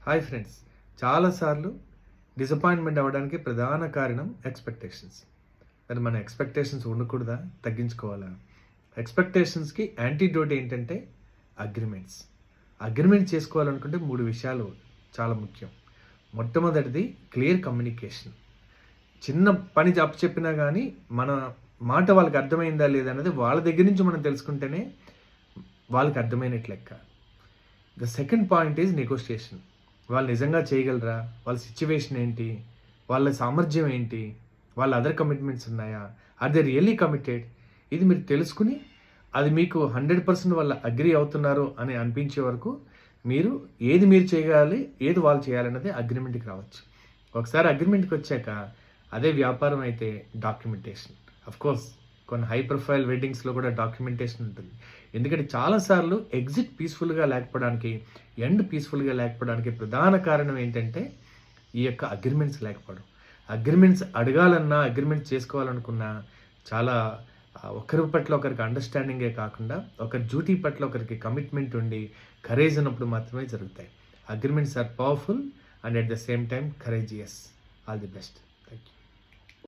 Hi friends, చాలాసార్లు disappointment అవ్వడానికి ప్రధాన కారణం ఎక్స్పెక్టేషన్స్. మరి మన ఎక్స్పెక్టేషన్స్ ఉండకూడదా, తగ్గించుకోవాలా? ఎక్స్పెక్టేషన్స్కి యాంటీడోట్ ఏంటంటే అగ్రిమెంట్ చేసుకోవాలనుకుంటే 3 విషయాలు చాలా ముఖ్యం. మొట్టమొదటిది క్లియర్ కమ్యూనికేషన్. చిన్న పని చెప్పినా కానీ మన మాట వాళ్ళకి అర్థమైందా లేదా అనేది వాళ్ళ దగ్గర నుంచి మనం తెలుసుకుంటేనే వాళ్ళకి అర్థమైనట్లు లెక్క. The second point is negotiation. వాళ్ళు నిజంగా చేయగలరా, వాళ్ళ సిచ్యువేషన్ ఏంటి, వాళ్ళ సామర్థ్యం ఏంటి, వాళ్ళ అదర్ కమిట్మెంట్స్ ఉన్నాయా, ఆర్ దే రియల్లీ కమిటెడ్, ఇది మీరు తెలుసుకుని అది మీకు 100% వాళ్ళు అగ్రి అవుతున్నారు అని అనిపించే వరకు మీరు చేయగాలి, ఏది వాళ్ళు చేయాలన్నది అగ్రిమెంట్కి రావచ్చు. ఒకసారి అగ్రిమెంట్కి వచ్చాక అదే వ్యాపారం అయితే డాక్యుమెంటేషన్. కోర్స్ కొన్ని హై ప్రొఫైల్ వెడ్డింగ్స్లో కూడా డాక్యుమెంటేషన్ ఉంటుంది. ఎందుకంటే చాలాసార్లు ఎగ్జిట్ పీస్ఫుల్గా లేకపోవడానికి, ఎండ్ పీస్ఫుల్గా లేకపోవడానికి ప్రధాన కారణం ఏంటంటే ఈ యొక్క అగ్రిమెంట్స్ లేకపోవడం. అగ్రిమెంట్స్ అడగాలన్నా, అగ్రిమెంట్స్ చేసుకోవాలనుకున్నా చాలా ఒకరి పట్ల ఒకరికి అండర్స్టాండింగే కాకుండా ఒకరి డ్యూటీ పట్ల ఒకరికి కమిట్మెంట్ ఉండి కరేజ్ ఉన్నప్పుడు మాత్రమే జరుగుతాయి. Agreements are powerful and at the same time courageous. All the best.